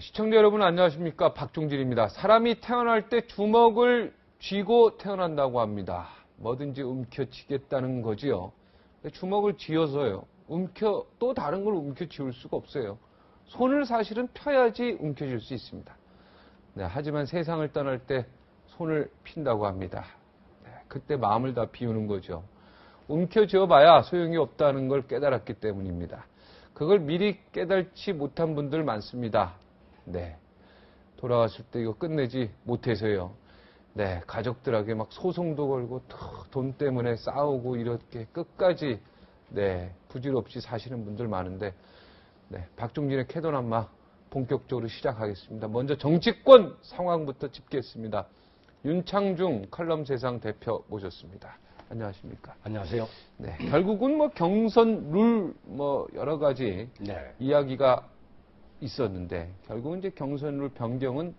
시청자 여러분 안녕하십니까? 박종진입니다. 사람이 태어날 때 주먹을 쥐고 태어난다고 합니다. 뭐든지 움켜쥐겠다는 거지요. 주먹을 쥐어서요. 또 다른 걸 움켜쥐울 수가 없어요. 손을 사실은 펴야지 움켜쥘 수 있습니다. 네, 하지만 세상을 떠날 때 손을 핀다고 합니다. 네, 그때 마음을 다 비우는 거죠. 움켜쥐어봐야 소용이 없다는 걸 깨달았기 때문입니다. 그걸 미리 깨달지 못한 분들 많습니다. 네. 돌아왔을 때 이거 끝내지 못해서요. 네. 가족들에게 막 소송도 걸고 돈 때문에 싸우고 이렇게 끝까지 네. 부질없이 사시는 분들 많은데 네. 박종진의 캐도남마 본격적으로 시작하겠습니다. 먼저 정치권 상황부터 짚겠습니다. 윤창중 칼럼세상 대표 모셨습니다. 안녕하십니까? 안녕하세요. 네. 결국은 뭐 경선 룰 여러 가지 네. 이야기가 있었는데 결국은 이제 경선 룰 변경은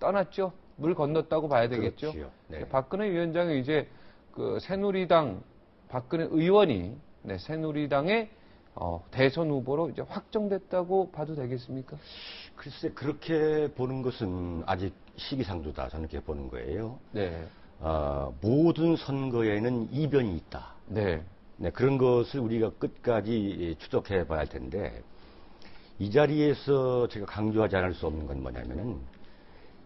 떠났죠. 물 건넜다고 봐야 되겠죠. 네. 박근혜 위원장이 이제 그 새누리당 박근혜 의원이 새누리당의 대선 후보로 이제 확정됐다고 봐도 되겠습니까? 글쎄 그렇게 보는 것은 아직 시기상조다. 저는 그렇게 보는 거예요. 네. 모든 선거에는 이변이 있다. 네. 네, 그런 것을 우리가 끝까지 추적해 봐야 할 텐데 이 자리에서 제가 강조하지 않을 수 없는 건 뭐냐면은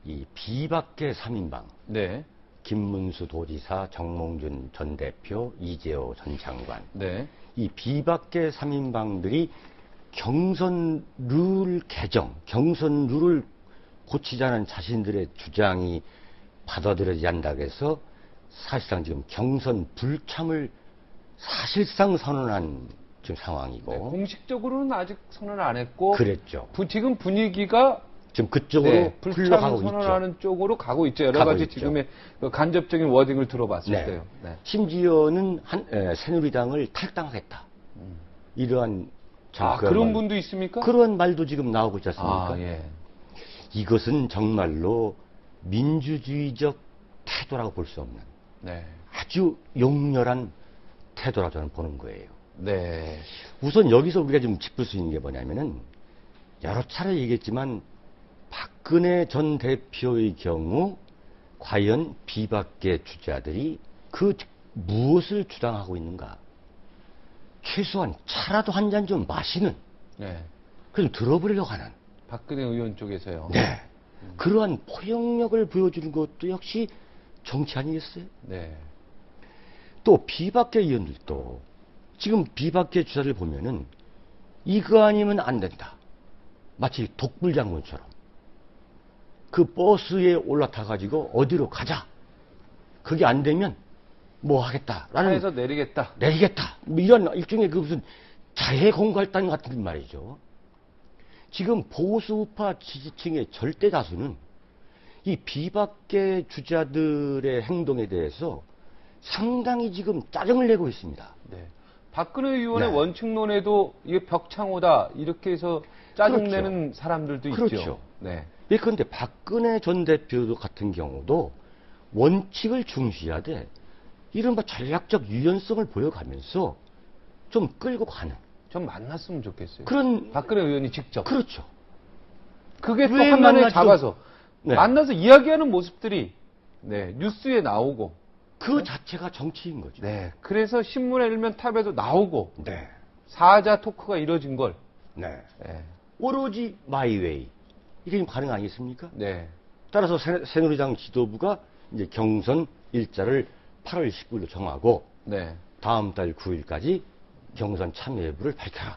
이 비박계 3인방. 네. 김문수 도지사, 정몽준 전 대표, 이재호 전 장관. 네. 이 비박계 3인방들이 경선 룰 개정, 경선 룰을 고치자는 자신들의 주장이 받아들여지지 않는다고 해서 사실상 지금 경선 불참을 사실상 선언한 지금 상황이고. 네, 공식적으로는 아직 선언 안 했고. 그랬죠. 지금 분위기가 지금 그쪽으로 불참 흘러가고 선언하는 있죠. 쪽으로 가고 있죠. 여러 가지 있죠. 지금의 그 간접적인 워딩을 들어봤을 네. 때요. 네. 심지어는 새누리당을 탈당하겠다. 이러한 그런 분도 있습니까? 그런 말도 지금 나오고 있지 않습니까? 예. 이것은 정말로 민주주의적 태도라고 볼 수 없는 네. 아주 용렬한 태도라고 저는 보는 거예요. 네. 우선 여기서 우리가 좀 짚을 수 있는 게 뭐냐면은 여러 차례 얘기했지만 박근혜 전 대표의 경우 과연 비박계 주자들이 무엇을 주장하고 있는가? 최소한 차라도 한 잔 좀 마시는, 네. 그좀 들어보려고 하는. 박근혜 의원 쪽에서요. 네. 그러한 포용력을 보여주는 것도 역시 정치 아니겠어요? 네. 또 비박계 의원들도 지금 비박계 주자를 보면은 이거 아니면 안 된다. 마치 독불장군처럼 그 버스에 올라타가지고 어디로 가자. 그게 안 되면 뭐 하겠다라는. 차에서 내리겠다. 뭐 이런 일종의 그 무슨 자해공갈단 같은 말이죠. 지금 보수우파 지지층의 절대 다수는 이 비박계 주자들의 행동에 대해서 상당히 지금 짜증을 내고 있습니다. 네. 박근혜 의원의 네. 원칙론에도 이게 벽창호다 이렇게 해서 짜증내는 그렇죠. 사람들도 그렇죠. 있죠. 네. 그런데 박근혜 전 대표 같은 경우도 원칙을 중시하되 이른바 전략적 유연성을 보여가면서 좀 끌고 가는. 좀 만났으면 좋겠어요. 그런 박근혜 의원이 직접. 그렇죠. 그게 또 왜 한면에 만나지도- 잡아서 네. 만나서 이야기하는 모습들이 뉴스에 나오고. 그 자체가 정치인 거죠. 네. 그래서 신문에 일면 탑에도 나오고 네. 사자 토크가 이뤄진 걸. 네. 네. 오로지 마이웨이. 이게 지금 가능 아니겠습니까? 네. 따라서 새누리당 지도부가 이제 경선 일자를 8월 19일로 정하고 네. 다음 달 9일까지 경선 참여 여부를 밝혀라.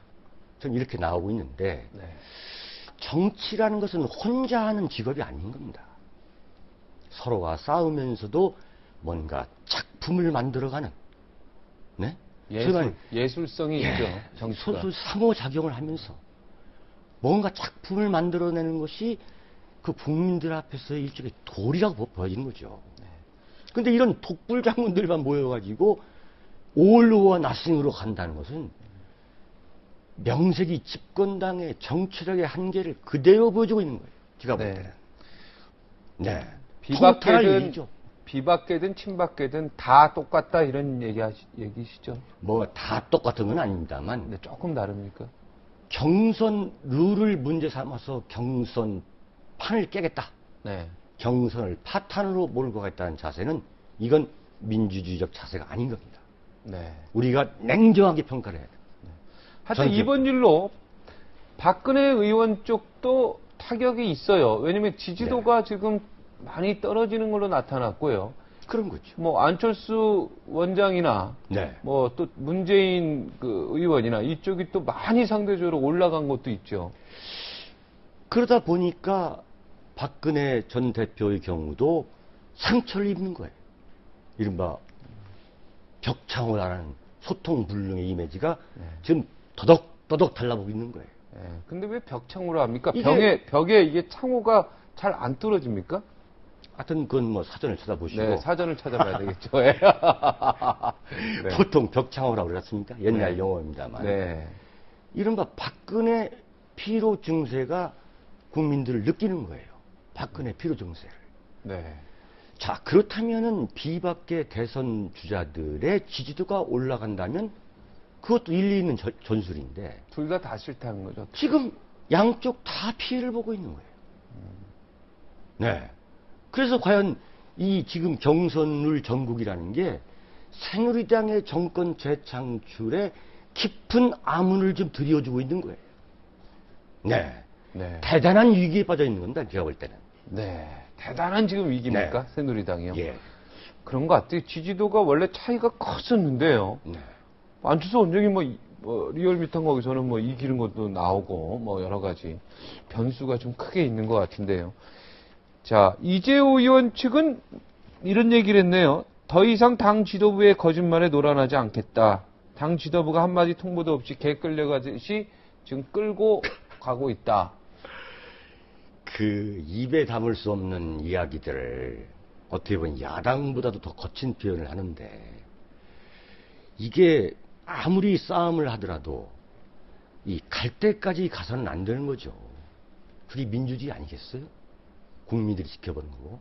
전 이렇게 나오고 있는데 네. 정치라는 것은 혼자 하는 직업이 아닌 겁니다. 서로가 싸우면서도 뭔가 작품을 만들어가는, 네? 예술성이 있죠. 정치가. 서로 상호작용을 하면서 뭔가 작품을 만들어내는 것이 그 국민들 앞에서 일종의 도리라고 보여지는 거죠. 근데 이런 독불장군들만 모여가지고 올로와 나싱으로 간다는 것은 명색이 집권당의 정치력의 한계를 그대로 보여주고 있는 거예요. 제가 볼 때는. 네. 비박계든 친박계든 다 똑같다 이런 얘기시죠? 뭐 다 똑같은 건 아닙니다만 근데 조금 다릅니까? 경선 룰을 문제 삼아서 경선 판을 깨겠다. 네. 경선을 파탄으로 몰고 가겠다는 자세는 이건 민주주의적 자세가 아닌 겁니다. 네. 우리가 냉정하게 평가를 해야 돼요. 하여튼 저는 이번 일로 박근혜 의원 쪽도 타격이 있어요. 왜냐면 지지도가 지금 많이 떨어지는 걸로 나타났고요. 그런 거죠. 뭐 안철수 원장이나 네. 뭐 또 문재인 그 의원이나 이쪽이 또 많이 상대적으로 올라간 것도 있죠. 그러다 보니까 박근혜 전 대표의 경우도 상처를 입는 거예요. 이른바 벽창호라는 소통불능의 이미지가 지금 더덕더덕 달라붙고 있는 거예요. 예, 근데 왜 벽창호로 합니까? 이게- 벽에 이게 창호가 잘 안 뚫어집니까? 하여튼 그건 뭐 사전을 찾아보시고 네, 사전을 찾아봐야 되겠죠. 예. 네. 보통 벽창호라고 그랬습니까? 옛날 네. 용어입니다만. 네. 이른바 박근혜 피로 증세가 국민들을 느끼는 거예요. 박근혜 피로 증세를. 네. 자, 그렇다면은 비박계 대선 주자들의 지지도가 올라간다면 그것도 일리 있는 전술인데 둘 다 싫다는 거죠. 지금 양쪽 다 피해를 보고 있는 거예요. 네. 그래서 과연 이 지금 경선룰 전국이라는 게 새누리당의 정권 재창출에 깊은 암문을 좀 들여주고 있는 거예요. 네. 네. 대단한 위기에 빠져 있는 겁니다. 제가 볼 때는. 네. 대단한 지금 위기입니까? 네. 새누리당이요. 예. 그런 것 같아요. 지지도가 원래 차이가 컸었는데요. 네. 안철수 원장이 리얼미터 거기서는 뭐 이기는 것도 나오고 뭐 여러 가지 변수가 좀 크게 있는 것 같은데요. 자, 이재호 의원 측은 이런 얘기를 했네요. 더 이상 당 지도부의 거짓말에 놀아나지 않겠다. 당 지도부가 한마디 통보도 없이 개 끌려가듯이 지금 끌고 가고 있다. 그 입에 담을 수 없는 이야기들을 어떻게 보면 야당보다도 더 거친 표현을 하는데 이게 아무리 싸움을 하더라도 이 갈 때까지 가서는 안 되는 거죠. 그게 민주주의 아니겠어요? 국민들이 지켜보는 거고.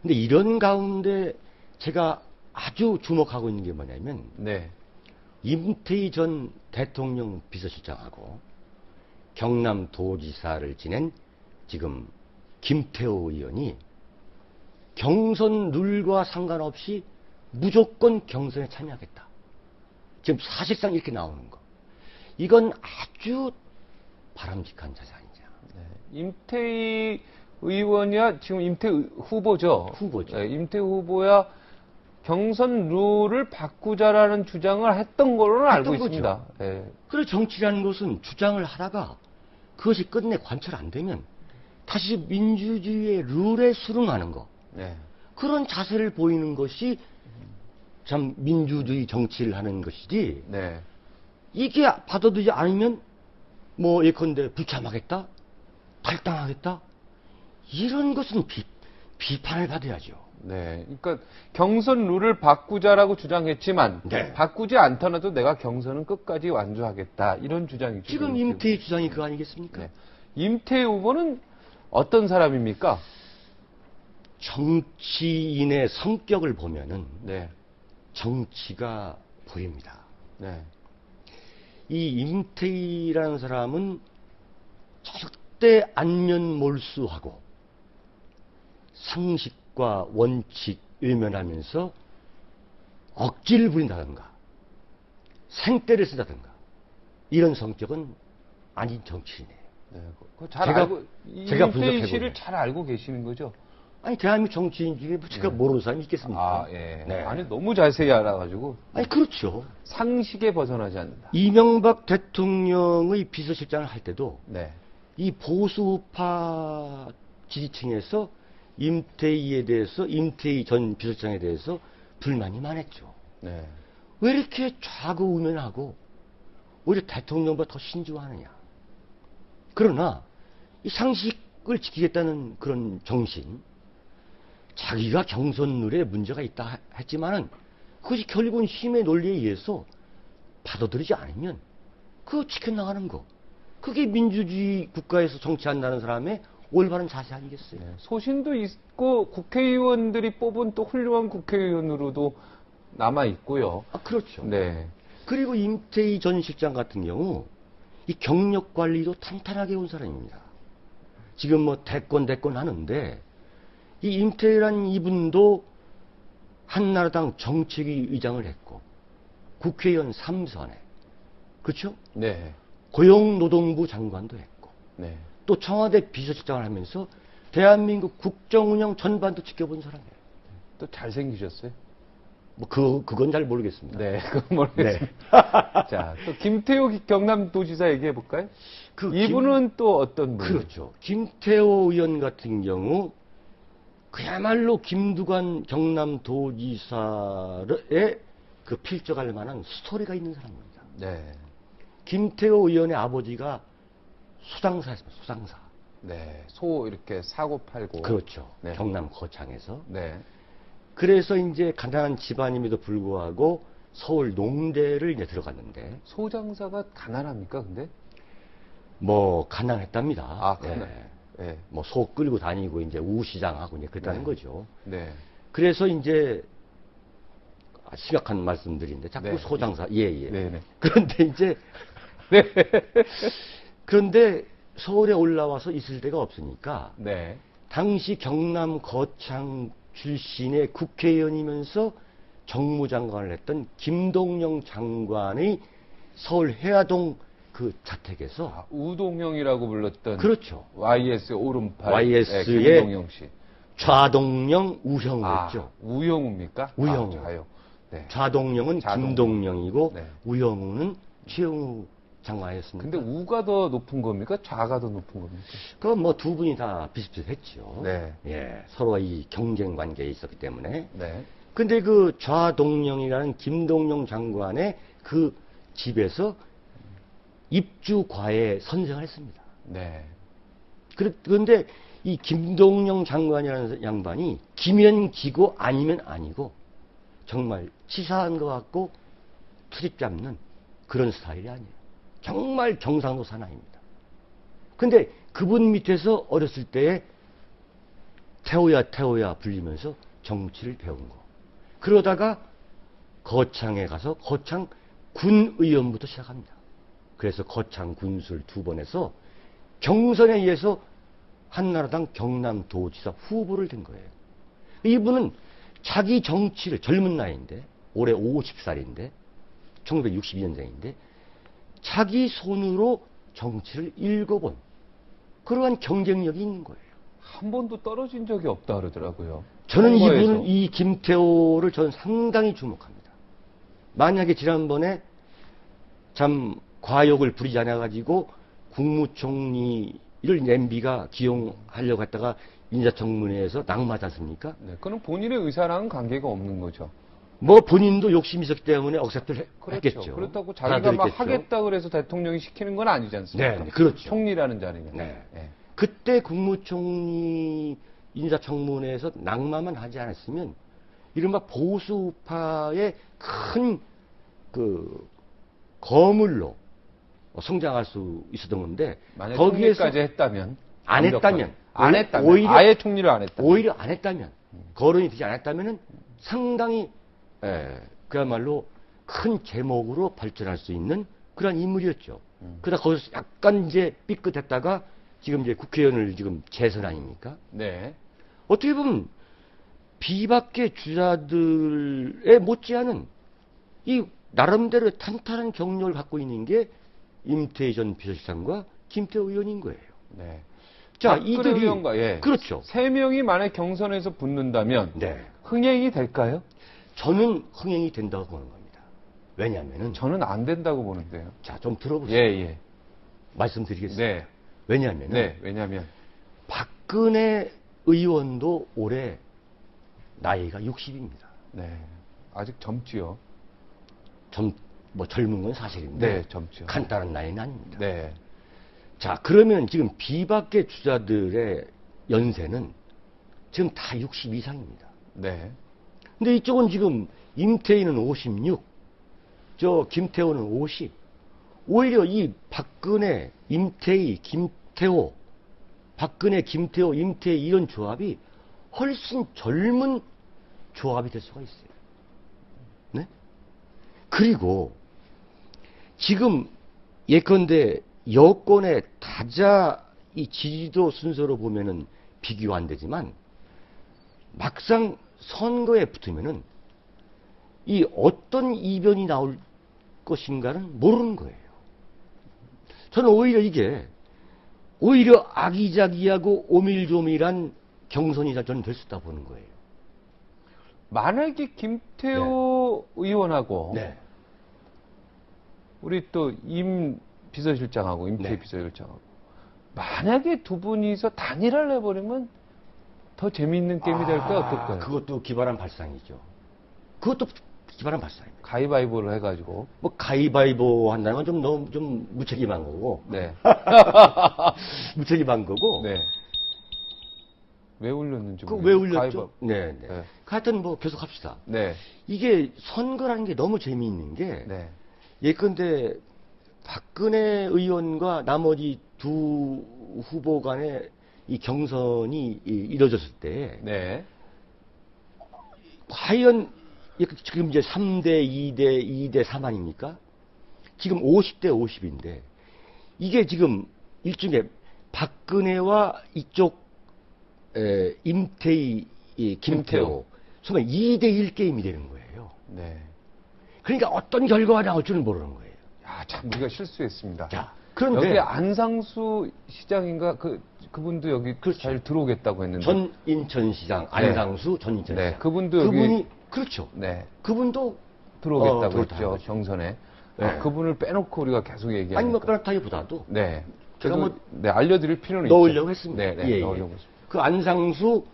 근데 이런 가운데 제가 아주 주목하고 있는 게 뭐냐면 네. 임태희 전 대통령 비서실장하고 경남도지사를 지낸 지금 김태호 의원이 경선 룰과 상관없이 무조건 경선에 참여하겠다. 지금 사실상 이렇게 나오는 거. 이건 아주 바람직한 자세 아니냐. 네. 임태희 의원이야 지금 임태희 후보죠. 후보죠. 네, 임태희 후보야 경선 룰을 바꾸자라는 주장을 했던 걸로는 알고 거죠. 있습니다. 네. 그래서 정치라는 것은 주장을 하다가 그것이 끝내 관철 안 되면 다시 민주주의의 룰에 수긍하는 거. 네. 그런 자세를 보이는 것이 참 민주주의 정치를 하는 것이지. 네. 이게 받아들이지 않으면 뭐 예컨대 불참하겠다, 탈당하겠다 이런 것은 비판을 받아야죠. 네. 그러니까 경선 룰을 바꾸자라고 주장했지만 네. 바꾸지 않더라도 내가 경선은 끝까지 완주하겠다. 이런 주장이죠. 지금 임태희 주장이 그거 아니겠습니까? 네. 임태희 후보는 어떤 사람입니까? 정치인의 성격을 보면은 네. 정치가 보입니다. 네. 이 임태희라는 사람은 절대 안면몰수하고 상식과 원칙 외면하면서 억지를 부린다든가 생떼를 쓰다든가 이런 성격은 아닌 정치인이에요. 네. 그거 잘 제가- 알고 제가 임태희 분석해보면. 씨를 잘 알고 계시는 거죠? 아니 대한민국 정치인 중에 뭐 제가 네. 모르는 사람이 있겠습니까? 아, 예. 네. 아니 너무 자세히 알아가지고 아니 그렇죠. 상식에 벗어나지 않는다. 이명박 대통령의 비서실장을 할 때도 네. 이 보수파 지지층에서 임태희에 대해서 임태희 전 비서실장에 대해서 불만이 많았죠. 네. 왜 이렇게 좌고우면하고 오히려 대통령보다 더 신중하느냐. 그러나 이 상식을 지키겠다는 그런 정신, 자기가 경선룰에 문제가 있다 했지만은 그것이 결국은 힘의 논리에 의해서 받아들이지 않으면 그거 지켜나가는 거. 그게 민주주의 국가에서 정치한다는 사람의 올바른 자세 아니겠어요? 네. 소신도 있고 국회의원들이 뽑은 또 훌륭한 국회의원으로도 남아 있고요. 아, 그렇죠. 네. 그리고 임태희 전 실장 같은 경우 이 경력 관리도 탄탄하게 온 사람입니다. 지금 뭐 대권 하는데 이 임태희란 이분도 한나라당 정책위 의장을 했고 국회의원 3선에 그렇죠? 네. 고용노동부 장관도 했고 네. 또 청와대 비서실장을 하면서 대한민국 국정운영 전반도 지켜본 사람이에요. 또 잘생기셨어요? 뭐 그건 잘 모르겠습니다. 네, 그건 모르겠습니다. 네. 자, 또 김태호 경남도지사 얘기해 볼까요? 이분은 또 어떤 분? 그렇죠. 김태호 의원 같은 경우 그야말로 김두관 경남도지사의 그 필적할 만한 스토리가 있는 사람입니다. 네. 김태호 의원의 아버지가 수상사였습니다. 수상사. 네. 소 이렇게 사고 팔고. 그렇죠. 네. 경남 거창에서. 네. 그래서 이제 가난한 집안임에도 불구하고 서울 농대를 이제 들어갔는데 소장사가 가난합니까, 근데? 뭐 가난했답니다. 아, 가난. 네. 네. 뭐 소 끌고 다니고 이제 우시장하고 이제 그랬다는 네. 거죠. 네. 그래서 이제 심각한 말씀드린데 자꾸 네. 소장사 예예. 네. 네. 그런데 이제 네. 그런데 서울에 올라와서 있을 데가 없으니까 네. 당시 경남 거창 출신의 국회의원이면서 정무장관을 했던 김동영 장관의 서울 해화동 그 자택에서 아, 우동형이라고 불렀던. 그렇죠. YS 오른팔. YS의 네, 김동영 씨. 좌동영 우형이었죠. 아, 우영우입니까? 우영우. 아, 좌요. 네. 좌동영은 좌동영. 김동영이고 네. 우영우는 최영우 장관이었습니다. 근데 우가 더 높은 겁니까? 좌가 더 높은 겁니까? 그건 뭐 두 분이 다 비슷비슷했죠. 네. 예, 서로 이 경쟁 관계에 있었기 때문에. 네. 근데 그 좌동영이라는 김동영 장관의 그 집에서 입주과에 선정을 했습니다. 네. 그런데 이 김동영 장관이라는 양반이 기면 기고 아니면 아니고 정말 치사한 것 같고 트집 잡는 그런 스타일이 아니에요. 정말 경상도 사나이입니다. 근데 그분 밑에서 어렸을 때에 태호야 불리면서 정치를 배운 거. 그러다가 거창에 가서 거창 군의원부터 시작합니다. 그래서 거창 군수를 2번 해서 경선에 의해서 한나라당 경남도지사 후보를 된 거예요. 이분은 자기 정치를 젊은 나이인데 올해 50살인데 1962년생인데 자기 손으로 정치를 읽어본 그러한 경쟁력이 있는 거예요. 한 번도 떨어진 적이 없다 그러더라고요. 저는 선거에서. 이분은 이 김태호를 저는 상당히 주목합니다. 만약에 지난번에 참 과욕을 부리지 않아가지고 국무총리를 MB가 기용하려고 했다가 인사청문회에서 낙마하지 않습니까? 네, 그건 본인의 의사랑은 관계가 없는 거죠. 뭐 본인도 욕심이 있었기 때문에 억셉트를 그렇죠. 했겠죠. 그렇다고 자기가 막 받아들였겠죠. 하겠다 그래서 대통령이 시키는 건 아니지 않습니까? 네, 그렇죠. 총리라는 자리는. 네. 네. 그때 국무총리 인사청문회에서 낙마만 하지 않았으면 이른바 보수파의 큰 그 거물로 성장할 수 있었던 건데 만약 거기에서 총리까지 했다면 안 완벽하게. 했다면 안 했다면 오히려 아예 총리를 안 했다면 오히려 안 했다면 거론이 되지 않았다면은 상당히 그야말로 큰 제목으로 발전할 수 있는 그런 인물이었죠. 그러다 거기서 약간 이제 삐끗했다가 지금 이제 국회의원을 지금 재선 아닙니까? 네. 어떻게 보면 비박계 주자들에 못지않은 이 나름대로 탄탄한 경력을 갖고 있는 게 임태희 전 비서실장과 김태호 의원인 거예요. 네. 자, 박근혜 이들이 의원과, 예. 그렇죠. 세 명이 만약 경선에서 붙는다면 네. 흥행이 될까요? 저는 흥행이 된다고 보는 겁니다. 왜냐하면은 저는 안 된다고 보는데요. 자, 좀 들어보세요. 예. 말씀드리겠습니다. 네. 왜냐하면은 네. 왜냐하면 박근혜 의원도 올해 나이가 60입니다. 네. 아직 젊지요. 뭐 젊은 건 사실인데 네, 젊죠. 간단한 나이는 아닙니다. 네. 자, 그러면 지금 비박계 주자들의 연세는 지금 다 60 이상입니다. 네. 근데 이쪽은 지금 임태희는 56, 저 김태호는 50. 오히려 이 박근혜, 임태희, 김태호, 박근혜, 김태호, 임태희 이런 조합이 훨씬 젊은 조합이 될 수가 있어요. 네? 그리고 지금 예컨대 여권의 다자 이 지지도 순서로 보면은 비교가 안 되지만 막상 선거에 붙으면은 이 어떤 이변이 나올 것인가는 모르는 거예요. 저는 오히려 이게 오히려 아기자기하고 오밀조밀한 경선이 저는 될 수 있다 보는 거예요. 만약에 김태호 의원하고 네. 우리 또 임 비서실장하고 임태희 네. 비서실장하고 만약에 두 분이서 단일화를 해버리면 더 재미있는 게임이 될까요? 어떨까요? 그것도 기발한 발상이죠. 그것도 기발한 발상입니다. 가위바위보를 해가지고. 뭐 가위바위보 한다는 건 좀 너무 좀 무책임한 거고. 네. 무책임한 거고. 네. 왜 울렸는지 그 모르겠어요. 왜 울렸죠? 가위바위보. 네, 네. 네. 하여튼 뭐 계속 합시다. 네. 이게 선거라는 게 너무 재미있는 게 네. 예컨대 박근혜 의원과 나머지 두 후보 간의 이 경선이 이뤄졌을 때 네. 과연 지금 이제 3대 2대 2대 3 아닙니까? 지금 50대 50인데 이게 지금 일종의 박근혜와 이쪽 임태희, 김태호 소위 2대 1 게임이 되는 거예요. 네. 그러니까 어떤 결과가 나올 줄은 모르는 거예요. 야, 참 우리가 실수했습니다. 자, 그런데 여기 안상수 시장인가 그분도 여기 그렇죠. 잘 들어오겠다고 했는데. 전 인천시장 안상수 전 인천시장 네, 그분도 여기 그분이 그렇죠. 네. 그분도 들어오겠다고 들어오겠다는 했죠. 거죠. 경선에. 네. 아, 그분을 빼놓고 우리가 계속 얘기하니까. 아니 뭐 그렇다기보다도 네. 제가 그래도, 뭐 네, 알려드릴 필요는 넣으려고 있죠. 했습니다. 네, 네, 예, 예. 넣으려고 했습니다. 그 안상수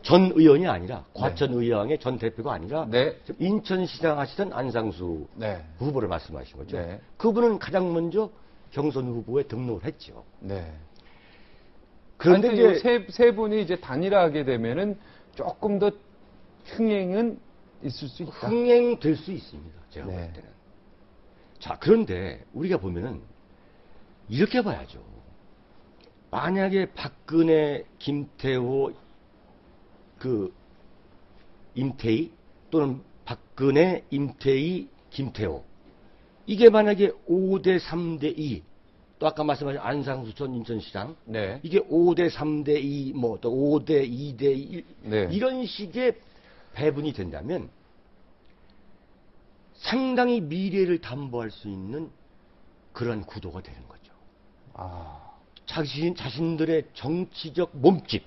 전 의원이 아니라 과천 의왕의 전 대표가 아니라 네. 지금 인천시장 하시던 안상수 네. 후보를 말씀하신 거죠. 네. 그분은 가장 먼저 경선 후보에 등록을 했죠. 네. 그런데 하여튼 이제 세 분이 이제 단일화하게 되면은 조금 더 흥행은 있을 수 있다. 흥행될 수 있습니다. 제가 네. 볼 때는. 자, 그런데 우리가 보면은 이렇게 봐야죠. 만약에 박근혜, 김태호, 임태희 또는 박근혜, 임태희, 김태호 이게 만약에 5대 3대 2 또 아까 말씀하신 안상수 전 인천시장 네. 이게 5대 3대 2 뭐 또 5대 2대 1 네. 이런 식의 배분이 된다면 상당히 미래를 담보할 수 있는 그런 구도가 되는 거죠. 아. 자신들의 정치적 몸집,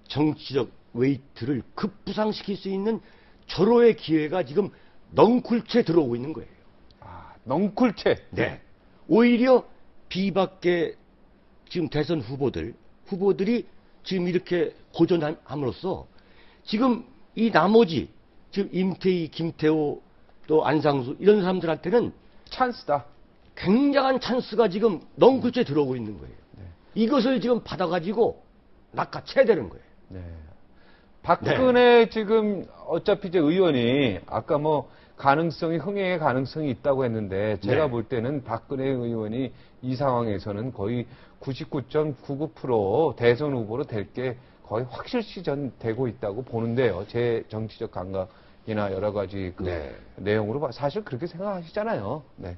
정치적 웨이트를 급부상시킬 수 있는 절호의 기회가 지금 넝쿨채 들어오고 있는 거예요. 아, 넝쿨채. 네. 오히려 비박계 지금 대선 후보들이 지금 이렇게 고전함으로써 지금 이 나머지 지금 임태희, 김태호 또 안상수 이런 사람들한테는 찬스다. 굉장한 찬스가 지금 넝쿨채 들어오고 있는 거예요. 네. 이것을 지금 받아가지고 낚아채야 되는 거예요. 네. 박근혜 지금 어차피 이제 의원이 아까 뭐 흥행의 가능성이 있다고 했는데 제가 네. 볼 때는 박근혜 의원이 이 상황에서는 거의 99.99% 대선 후보로 될 게 거의 확실시 전 되고 있다고 보는데요. 제 정치적 감각이나 여러 가지 그 네. 내용으로 사실 그렇게 생각하시잖아요. 네.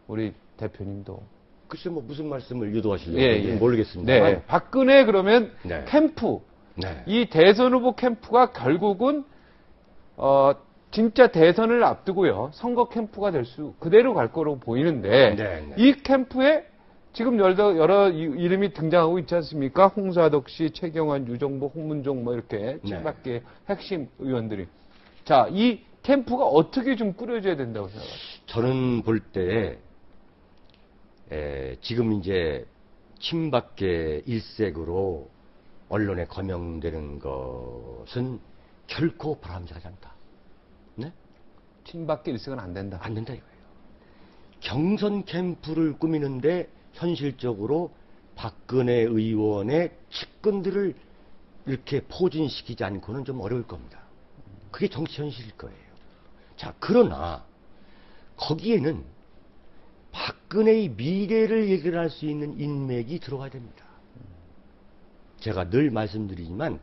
우리 대표님도. 글쎄 뭐 무슨 말씀을 유도하시려고 예, 예. 모르겠습니다. 네. 박근혜 그러면 네. 캠프 네. 이 대선 후보 캠프가 결국은 진짜 대선을 앞두고요 선거 캠프가 될 수 그대로 갈 거로 보이는데 네, 네. 이 캠프에 지금 여러 이름이 등장하고 있지 않습니까? 홍사덕 씨, 최경환, 유정보, 홍문종 뭐 이렇게 네. 7밖에 핵심 의원들이 자, 이 캠프가 어떻게 좀 꾸려져야 된다고 생각하세요? 저는 볼 때 지금 이제 친박계 일색으로 언론에 거명되는 것은 결코 바람직하지 않다. 네? 친박계 일색은 안 된다. 안 된다 이거예요. 경선 캠프를 꾸미는데 현실적으로 박근혜 의원의 측근들을 이렇게 포진시키지 않고는 좀 어려울 겁니다. 그게 정치 현실일 거예요. 자, 그러나 거기에는 박근혜의 미래를 예견할 수 있는 인맥이 들어가야 됩니다. 제가 늘 말씀드리지만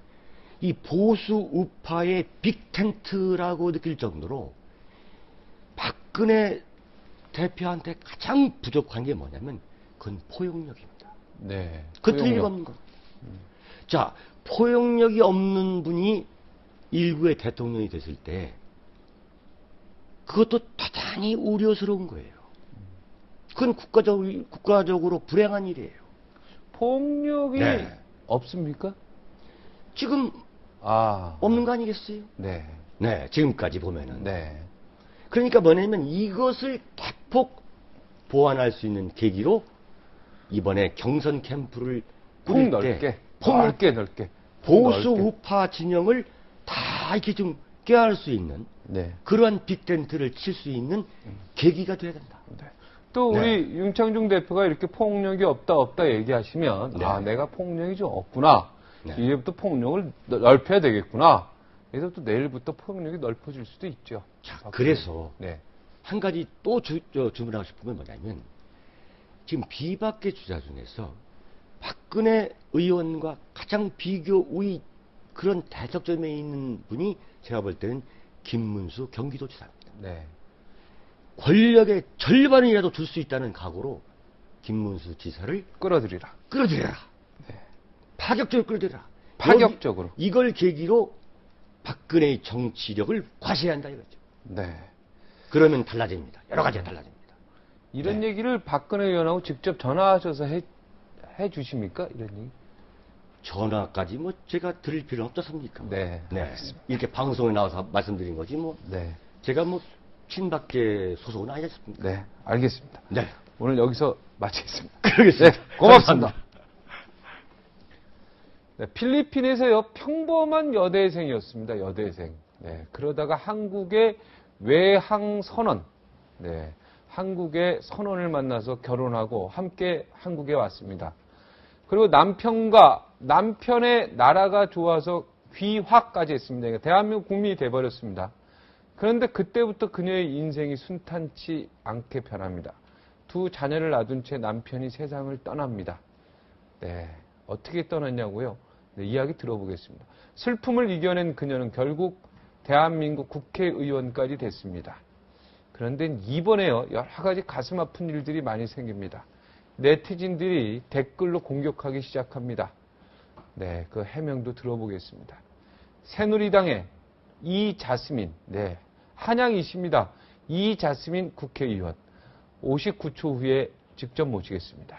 이 보수 우파의 빅텐트라고 느낄 정도로 박근혜 대표한테 가장 부족한 게 뭐냐면 그건 포용력입니다. 네. 그 틀릴 리가 포용력. 없는 거. 자, 포용력이 없는 분이 일부의 대통령이 됐을 때 그것도 대단히 우려스러운 거예요. 그건 국가적으로 불행한 일이에요. 폭력이 네. 없습니까? 지금 아. 없는 거 아니겠어요? 네. 네, 지금까지 보면은. 네. 그러니까 뭐냐면 이것을 대폭 보완할 수 있는 계기로 이번에 경선 캠프를 폭 꾸릴 넓게. 때 넓게. 폭 보수 넓게. 우파 진영을 다 이렇게 좀 꾀할 수 있는 네. 그러한 빅텐트를 칠 수 있는 계기가 돼야 된다. 네. 또 네. 우리 윤창중 대표가 이렇게 폭력이 없다 얘기하시면 네. 아 내가 폭력이 좀 없구나. 네. 이제부터 폭력을 넓혀야 되겠구나. 그래서 또 내일부터 폭력이 넓어질 수도 있죠. 자, 그래서 네. 한 가지 또 주문하고 싶은 건 뭐냐면 지금 비박계 주자 중에서 박근혜 의원과 가장 비교 우위 그런 대척점에 있는 분이 제가 볼 때는 김문수 경기도지사입니다. 네. 권력의 절반이라도 줄 수 있다는 각오로 김문수 지사를 끌어들이라. 끌어들여라. 파격적으로 끌어들여라. 파격적으로. 이걸 계기로 박근혜의 정치력을 과시해야 한다 이거죠. 네. 그러면 달라집니다. 여러 가지가 달라집니다. 이런 네. 얘기를 박근혜 의원하고 직접 전화하셔서 해 주십니까? 이런 얘기? 전화까지 뭐 제가 드릴 필요는 없었습니까? 네. 이렇게 방송에 나와서 말씀드린 거지 뭐 네. 제가 뭐 친박계 소속은 아니었습니다. 네. 알겠습니다. 네. 오늘 여기서 마치겠습니다. 그러겠습니다. 네, 고맙습니다. 감사합니다. 네, 필리핀에서요, 평범한 여대생이었습니다. 여대생. 네, 그러다가 한국의 외항 선원, 네, 한국의 선원을 만나서 결혼하고 함께 한국에 왔습니다. 그리고 남편의 나라가 좋아서 귀화까지 했습니다. 그러니까 대한민국 국민이 돼버렸습니다. 그런데 그때부터 그녀의 인생이 순탄치 않게 변합니다. 두 자녀를 낳은 채 남편이 세상을 떠납니다. 네, 어떻게 떠났냐고요? 네, 이야기 들어보겠습니다. 슬픔을 이겨낸 그녀는 결국 대한민국 국회의원까지 됐습니다. 그런데 이번에요, 여러 가지 가슴 아픈 일들이 많이 생깁니다. 네티즌들이 댓글로 공격하기 시작합니다. 네, 그 해명도 들어보겠습니다. 새누리당의 이자스민, 네, 한양이십니다. 이자스민 국회의원, 59초 후에 직접 모시겠습니다.